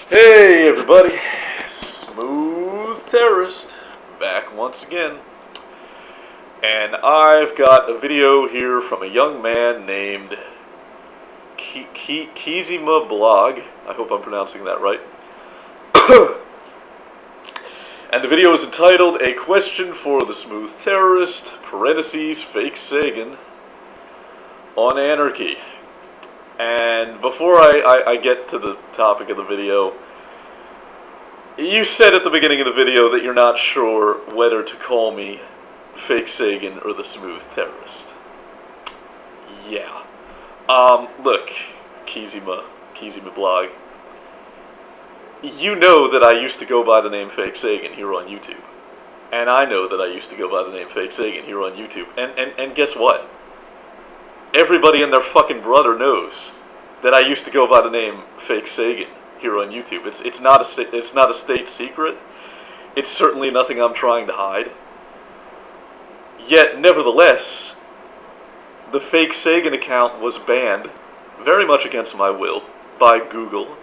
Hey everybody, Smooth Terrorist back once again, and I've got a video here from a young man named Kizima Blog. I hope I'm pronouncing that right. And the video is entitled "A Question for the Smooth Terrorist (parentheses FakeSagan) on Anarchy." And before I get to the topic of the video, you said at the beginning of the video that you're not sure whether to call me FakeSagan or the Smooth Terrorist. Yeah. Look, Kizima Blog, you know that I used to go by the name FakeSagan here on YouTube. And I know that I used to go by the name FakeSagan here on YouTube. And guess what? Everybody and their fucking brother knows that I used to go by the name FakeSagan here on YouTube. It's not a state secret. It's certainly nothing I'm trying to hide. Yet, nevertheless, the FakeSagan account was banned, very much against my will, by Google.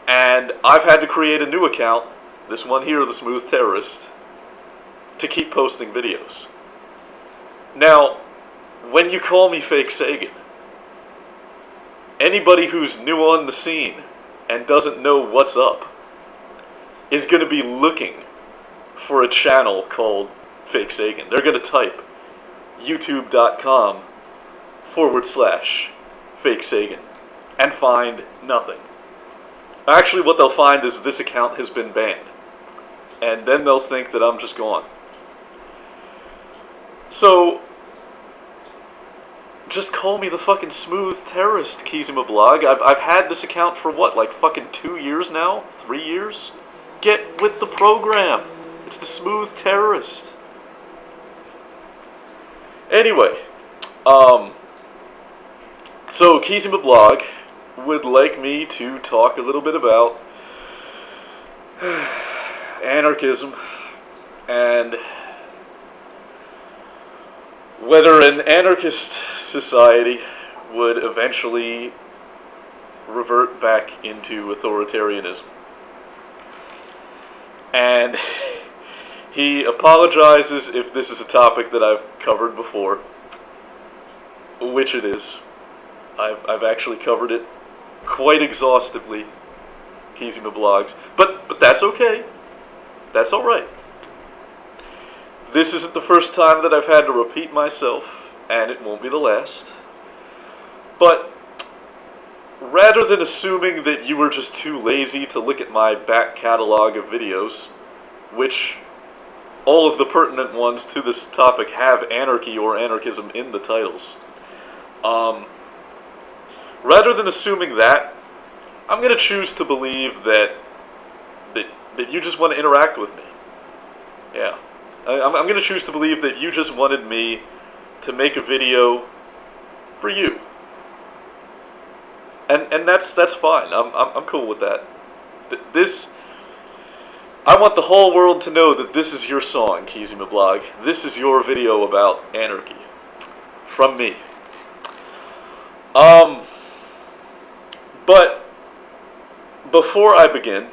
And I've had to create a new account, this one here, the Smooth Terrorist, to keep posting videos. Now, when you call me FakeSagan, anybody who's new on the scene and doesn't know what's up is going to be looking for a channel called FakeSagan. They're going to type youtube.com/FakeSagan and find nothing. Actually, what they'll find is this account has been banned, and then they'll think that I'm just gone. So just call me the fucking Smooth Terrorist, Kizima Blog. I've had this account for what, like fucking 2 years now? 3 years? Get with the program. It's the Smooth Terrorist. Anyway, so Kizima Blog would like me to talk a little bit about anarchism and whether an anarchist society would eventually revert back into authoritarianism. And he apologizes if this is a topic that I've covered before, which it is. I've actually covered it quite exhaustively, Kizima Blogs, but that's okay. That's alright. This isn't the first time that I've had to repeat myself, and it won't be the last. But rather than assuming that you were just too lazy to look at my back catalog of videos, which all of the pertinent ones to this topic have anarchy or anarchism in the titles, rather than assuming that, I'm going to choose to believe that you just want to interact with me. Yeah. I'm going to choose to believe that you just wanted me to make a video for you. And that's fine. I'm cool with that. I want the whole world to know that this is your song, Kizima Blog. This is your video about anarchy. From me. But before I begin,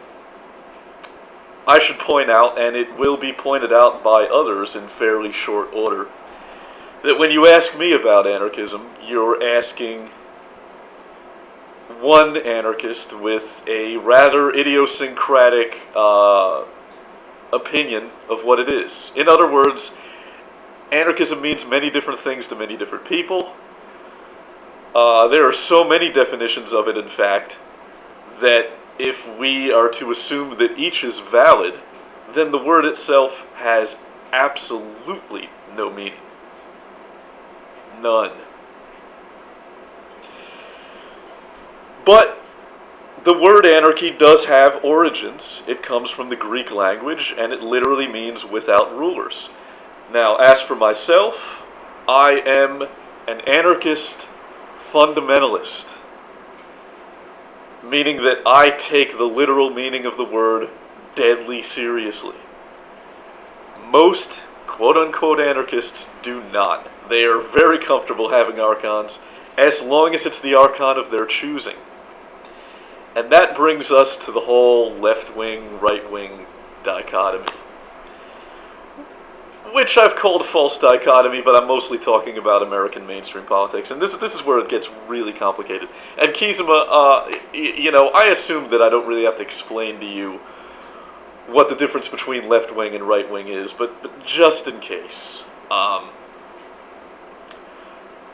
I should point out, and it will be pointed out by others in fairly short order, that when you ask me about anarchism, you're asking one anarchist with a rather idiosyncratic opinion of what it is. In other words, anarchism means many different things to many different people. There are so many definitions of it, in fact, that if we are to assume that each is valid, then the word itself has absolutely no meaning. None. But the word anarchy does have origins. It comes from the Greek language, and it literally means without rulers. Now, as for myself, I am an anarchist fundamentalist, meaning that I take the literal meaning of the word deadly seriously. Most quote-unquote anarchists do not. They are very comfortable having archons, as long as it's the archon of their choosing. And that brings us to the whole left-wing, right-wing dichotomy, which I've called false dichotomy, but I'm mostly talking about American mainstream politics, and this is where it gets really complicated. And Kizuma, you know, I assume that I don't really have to explain to you what the difference between left-wing and right-wing is, but just in case.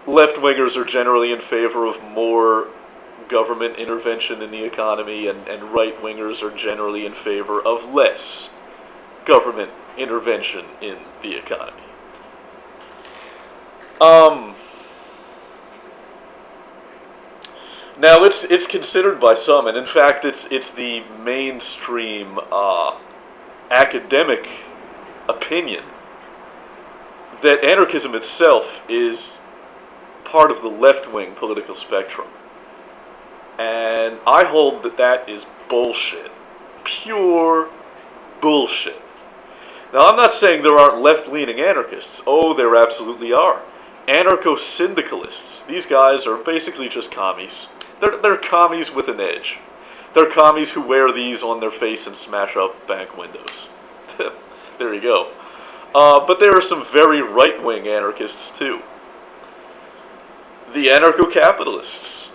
Left-wingers are generally in favor of more government intervention in the economy, and right-wingers are generally in favor of less government intervention in the economy. Now it's considered by some, and in fact it's the mainstream academic opinion that anarchism itself is part of the left-wing political spectrum. And I hold that that is bullshit. Pure bullshit. Now, I'm not saying there aren't left-leaning anarchists. Oh, there absolutely are. Anarcho-syndicalists. These guys are basically just commies. They're commies with an edge. They're commies who wear these on their face and smash up bank windows. There you go. But there are some very right-wing anarchists, too. The anarcho-capitalists.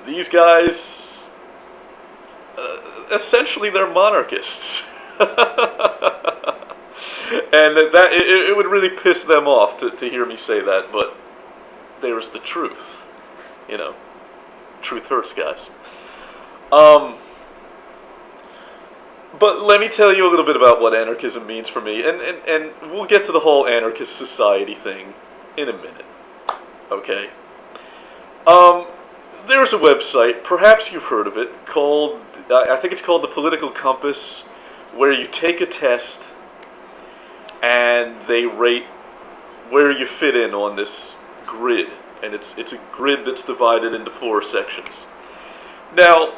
These guys, essentially, they're monarchists. And it would really piss them off to hear me say that, but there's the truth. You know, truth hurts, guys. But let me tell you a little bit about what anarchism means for me, and we'll get to the whole anarchist society thing in a minute. Okay? There's a website, perhaps you've heard of it, called, I think it's called The Political Compass, where you take a test and they rate where you fit in on this grid. And it's a grid that's divided into 4 sections. Now,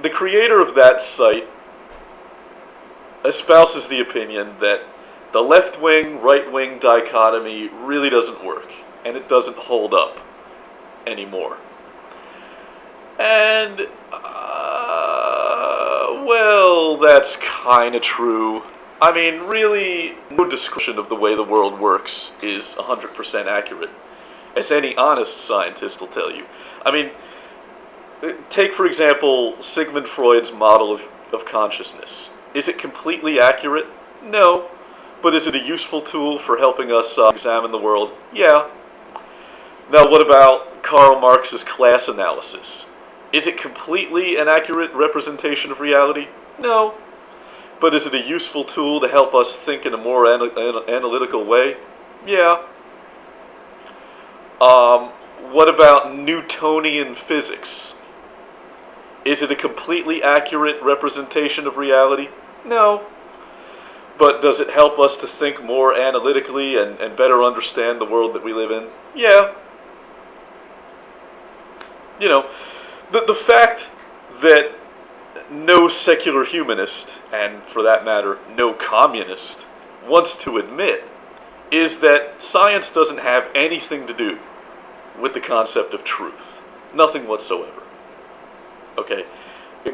the creator of that site espouses the opinion that the left-wing, right-wing dichotomy really doesn't work, and it doesn't hold up anymore. And, well, that's kind of true. I mean, really, no description of the way the world works is 100% accurate, as any honest scientist will tell you. I mean, take, for example, Sigmund Freud's model of consciousness. Is it completely accurate? No. But is it a useful tool for helping us examine the world? Yeah. Now, what about Karl Marx's class analysis? Is it completely an accurate representation of reality? No. But is it a useful tool to help us think in a more analytical way? Yeah. What about Newtonian physics? Is it a completely accurate representation of reality? No. But does it help us to think more analytically and better understand the world that we live in? Yeah. You know, the fact that no secular humanist, and for that matter, no communist, wants to admit is that science doesn't have anything to do with the concept of truth. Nothing whatsoever. Okay?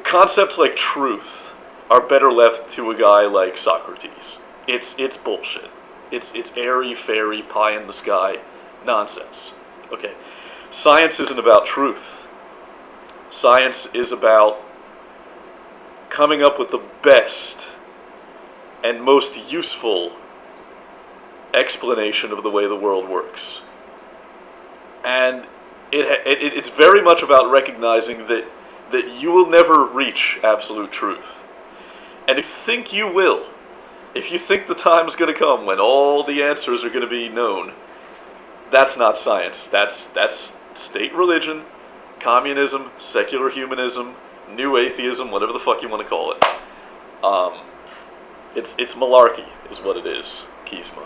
Concepts like truth are better left to a guy like Socrates. It's bullshit. It's airy-fairy, pie-in-the-sky nonsense. Okay? Science isn't about truth. Science is about coming up with the best and most useful explanation of the way the world works. And it's very much about recognizing that you will never reach absolute truth. And if you think you will, if you think the time's going to come when all the answers are going to be known, that's not science. That's state religion, communism, secular humanism, new atheism, whatever the fuck you want to call it. It's malarkey is what it is, Kizma.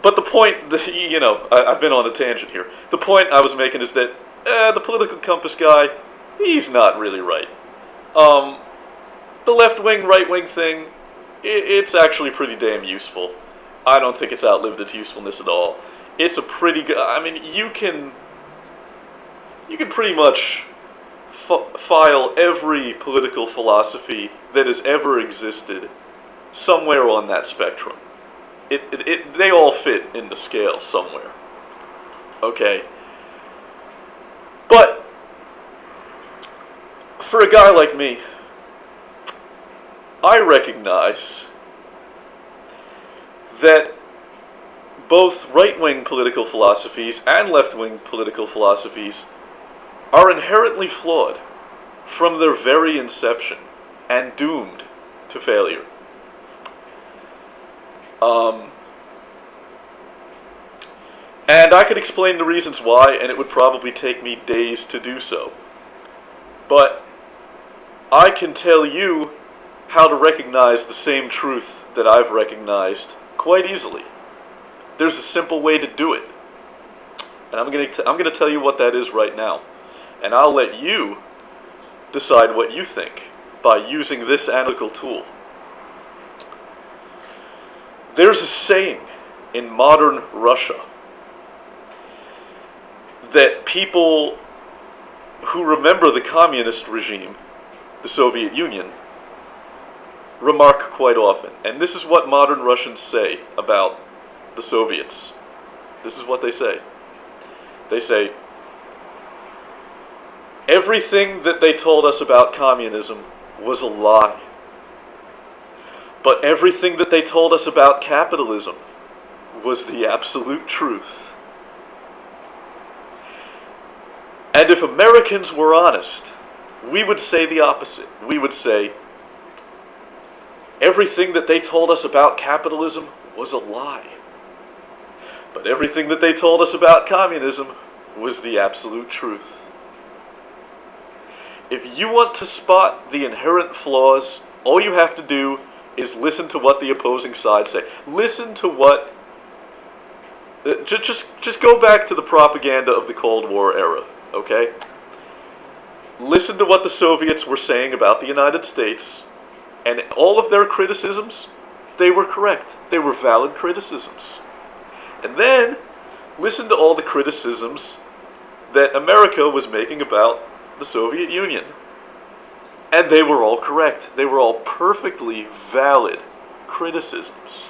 But the point, you know, I've been on a tangent here. The point I was making is that the political compass guy, he's not really right. The left-wing, right-wing thing, it's actually pretty damn useful. I don't think it's outlived its usefulness at all. It's a pretty good, I mean, you can you can pretty much file every political philosophy that has ever existed somewhere on that spectrum. They all fit in the scale somewhere. Okay. But for a guy like me, I recognize that both right-wing political philosophies and left-wing political philosophies are inherently flawed from their very inception and doomed to failure. And I could explain the reasons why, and it would probably take me days to do so. But I can tell you how to recognize the same truth that I've recognized quite easily. There's a simple way to do it. And I'm going to tell you what that is right now. And I'll let you decide what you think by using this analytical tool. There's a saying in modern Russia that people who remember the communist regime, the Soviet Union, remark quite often. And this is what modern Russians say about the Soviets. This is what they say. They say, everything that they told us about communism was a lie. But everything that they told us about capitalism was the absolute truth. And if Americans were honest, we would say the opposite. We would say, everything that they told us about capitalism was a lie. But everything that they told us about communism was the absolute truth. If you want to spot the inherent flaws, all you have to do is listen to what the opposing side say. Listen to what... Just go back to the propaganda of the Cold War era, okay? Listen to what the Soviets were saying about the United States, and all of their criticisms, they were correct. They were valid criticisms. And then, listen to all the criticisms that America was making about the Soviet Union. And they were all correct. They were all perfectly valid criticisms.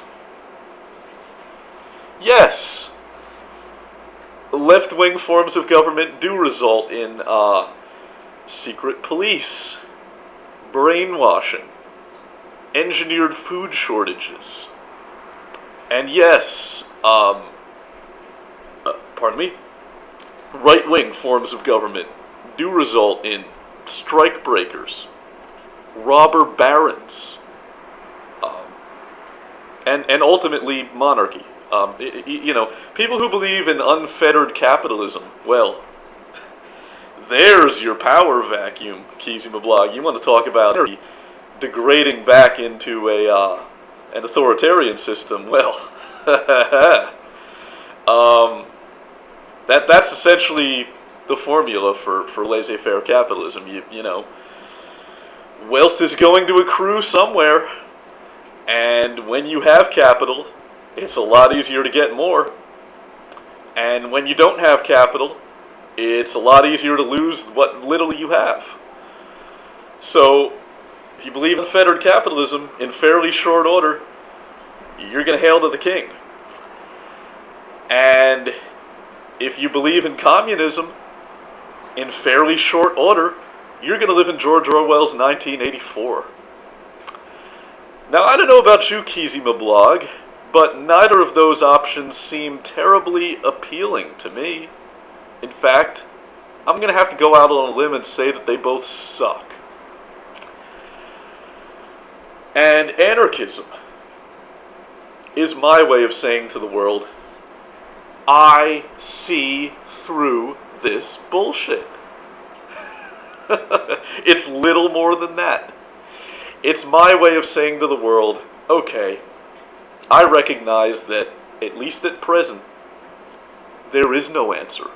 Yes, left-wing forms of government do result in secret police, brainwashing, engineered food shortages, and yes, right-wing forms of government do result in strike breakers, robber barons, and ultimately monarchy. People who believe in unfettered capitalism, well, there's your power vacuum, Kizima Blog. You want to talk about energy degrading back into an authoritarian system? Well, that's essentially the formula for laissez-faire capitalism. You know, wealth is going to accrue somewhere, and when you have capital, it's a lot easier to get more. And when you don't have capital, it's a lot easier to lose what little you have. So, if you believe in unfettered capitalism, in fairly short order, you're going to hail to the king. And if you believe in communism, in fairly short order, you're going to live in George Orwell's 1984. Now, I don't know about you, Kizima Blog, but neither of those options seem terribly appealing to me. In fact, I'm going to have to go out on a limb and say that they both suck. And anarchism is my way of saying to the world, I see through this bullshit. It's little more than that. It's my way of saying to the world, okay, I recognize that, at least at present, there is no answer.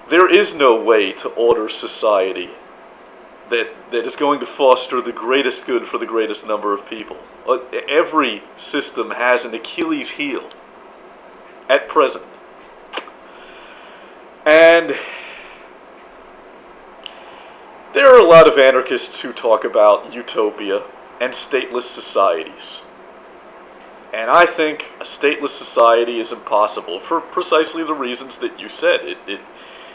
There is no way to order society that is going to foster the greatest good for the greatest number of people. Every system has an Achilles heel at present. And And there are a lot of anarchists who talk about utopia and stateless societies. And I think a stateless society is impossible for precisely the reasons that you said.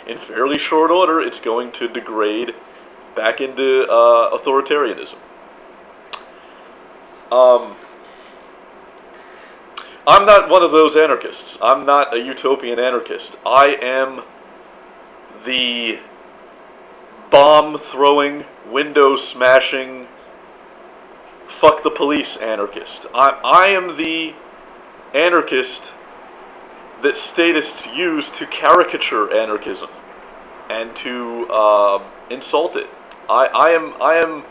In fairly short order, it's going to degrade back into authoritarianism. I'm not one of those anarchists. I'm not a utopian anarchist. I am the bomb-throwing, window-smashing, fuck the police anarchist. I am the anarchist that statists use to caricature anarchism and to insult it. I'm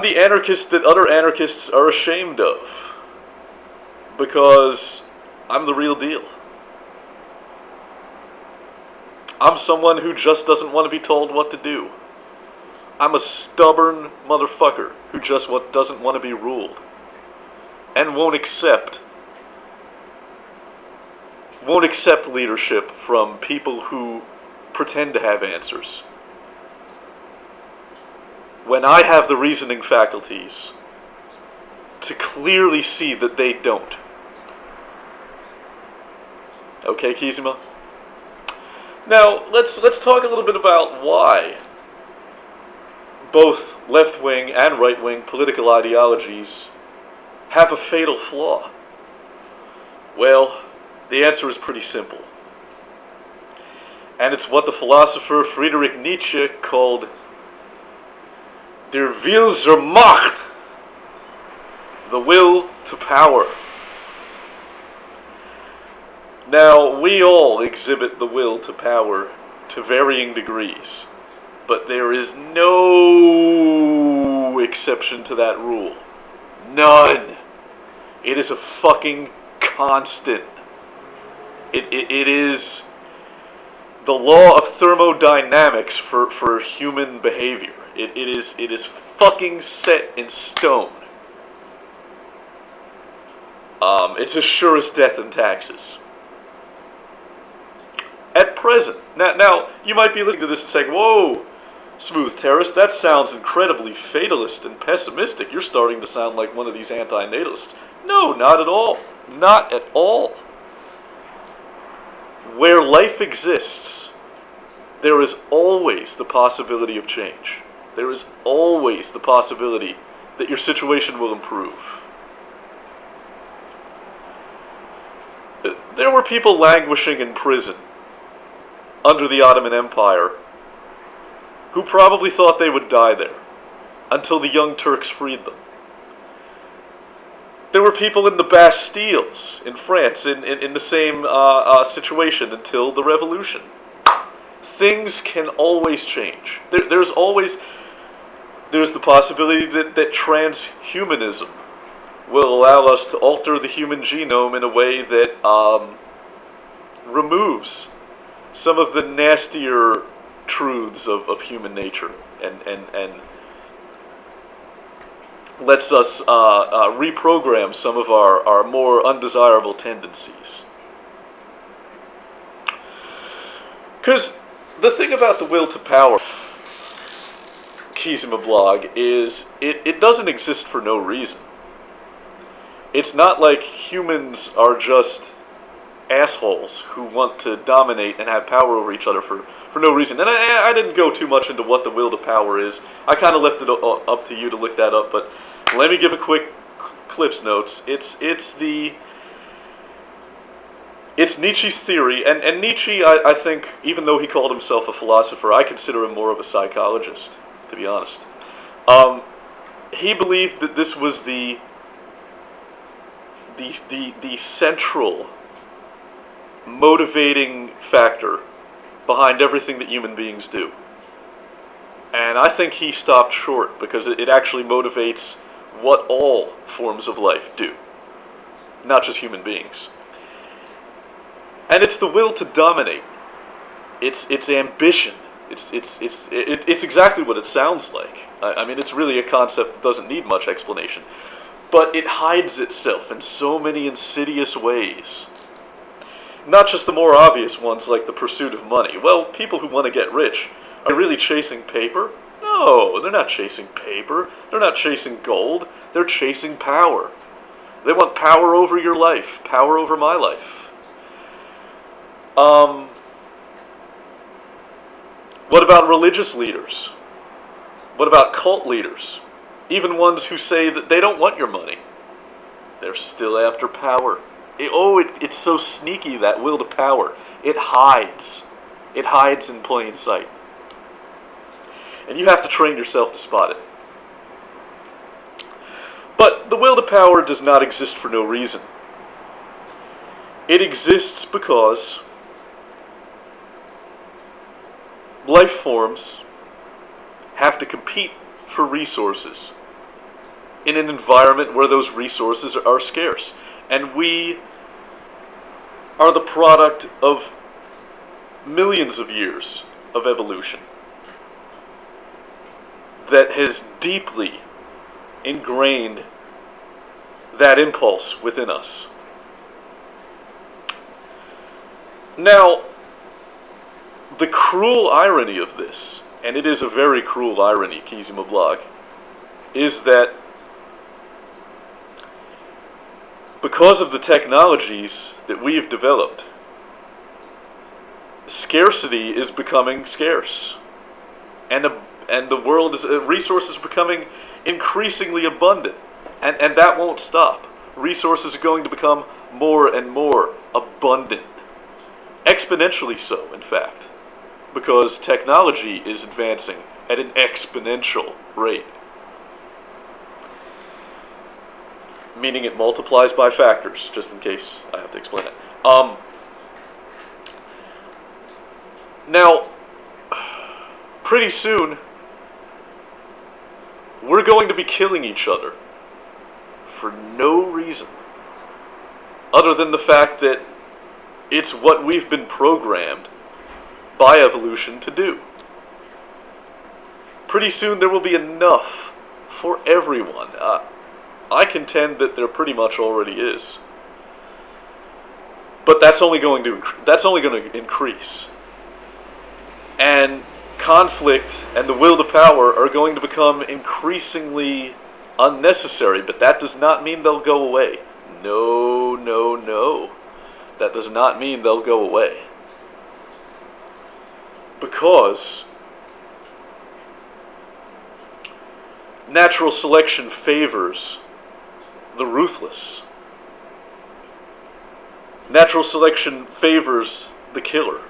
the anarchist that other anarchists are ashamed of, because I'm the real deal. I'm someone who just doesn't want to be told what to do. I'm a stubborn motherfucker who just doesn't want to be ruled, and won't accept leadership from people who pretend to have answers, when I have the reasoning faculties to clearly see that they don't. Okay, Kizima? Now, let's talk a little bit about why both left-wing and right-wing political ideologies have a fatal flaw. Well, the answer is pretty simple. And it's what the philosopher Friedrich Nietzsche called der Wille zur Macht, the will to power. Now, we all exhibit the will to power to varying degrees, but there is no exception to that rule. None. It is a fucking constant. It is the law of thermodynamics for human behavior. It is fucking set in stone. It's as sure as death and taxes. At present. Now, you might be listening to this and saying, whoa, TheSmoothTerrorist, that sounds incredibly fatalist and pessimistic. You're starting to sound like one of these anti-natalists. No, not at all. Not at all. Where life exists, there is always the possibility of change. There is always the possibility that your situation will improve. There were people languishing in prison under the Ottoman Empire who probably thought they would die there until the Young Turks freed them. There were people in the Bastilles in France in the same situation until the Revolution. Things can always change. There's the possibility that transhumanism will allow us to alter the human genome in a way that removes some of the nastier truths of human nature and lets us reprogram some of our more undesirable tendencies. Because the thing about the will to power, Kizima blog, is it doesn't exist for no reason. It's not like humans are just assholes who want to dominate and have power over each other for no reason. And I didn't go too much into what the will to power is. I kind of left it up to you to look that up, but let me give a quick Cliff's Notes. It's Nietzsche's theory, and Nietzsche, I think, even though he called himself a philosopher, I consider him more of a psychologist, to be honest. He believed that this was the central motivating factor behind everything that human beings do. And I think he stopped short, because it actually motivates what all forms of life do, not just human beings. And it's the will to dominate. It's ambition. It's exactly what it sounds like. I mean, it's really a concept that doesn't need much explanation. But it hides itself in so many insidious ways. Not just the more obvious ones like the pursuit of money. Well, people who want to get rich, are they really chasing paper? No, they're not chasing paper. They're not chasing gold. They're chasing power. They want power over your life, power over my life. What about religious leaders? What about cult leaders? Even ones who say that they don't want your money. They're still after power. It's so sneaky, that will to power. It hides. It hides in plain sight. And you have to train yourself to spot it. But the will to power does not exist for no reason. It exists because life forms have to compete for resources in an environment where those resources are scarce. And we are the product of millions of years of evolution that has deeply ingrained that impulse within us. Now, the cruel irony of this, and it is a very cruel irony, Kizima Blog, is that because of the technologies that we've developed, scarcity is becoming scarce, and the world's resources are becoming increasingly abundant, and that won't stop. Resources are going to become more and more abundant, exponentially so, in fact, because technology is advancing at an exponential rate. Meaning it multiplies by factors, just in case I have to explain it. Now, pretty soon, we're going to be killing each other for no reason other than the fact that it's what we've been programmed by evolution to do. Pretty soon there will be enough for everyone. I contend that there pretty much already is, but that's only going to increase, and conflict and the will to power are going to become increasingly unnecessary. But that does not mean they'll go away. No, no, no. That does not mean they'll go away, because natural selection favors the ruthless. Natural selection favors the killer,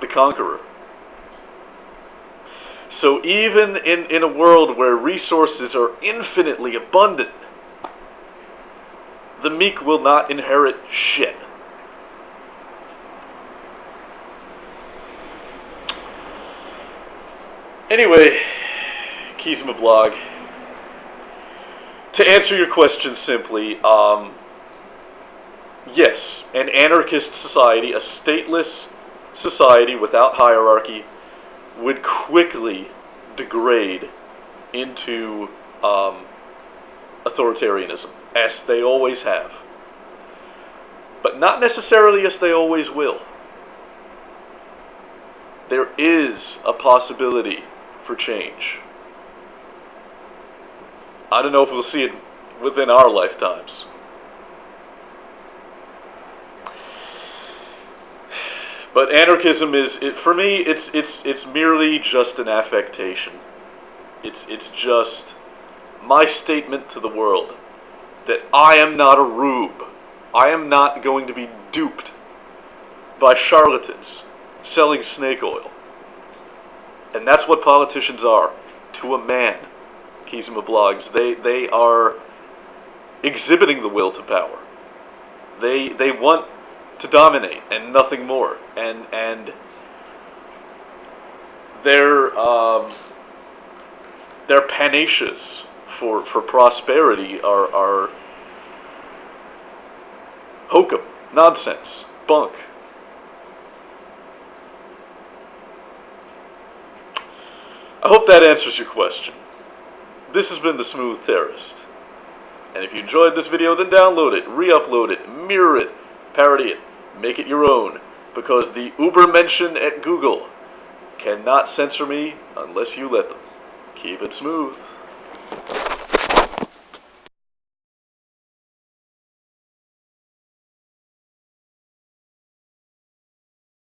the conqueror. So even in a world where resources are infinitely abundant, the meek will not inherit shit. Anyway, Kizima Blog, to answer your question simply, yes, an anarchist society, a stateless society without hierarchy, would quickly degrade into authoritarianism, as they always have. But not necessarily as they always will. There is a possibility for change. I don't know if we'll see it within our lifetimes. But anarchism is, for me, it's merely just an affectation. It's just my statement to the world that I am not a rube. I am not going to be duped by charlatans selling snake oil. And that's what politicians are, to a man. Kizima Blogs, they are exhibiting the will to power. They want to dominate and nothing more. And their panacea for prosperity are hokum, nonsense, bunk. I hope that answers your question. This has been The Smooth Terrorist. And if you enjoyed this video, then download it, re-upload it, mirror it, parody it, make it your own, because the Uber mention at Google cannot censor me unless you let them. Keep it smooth.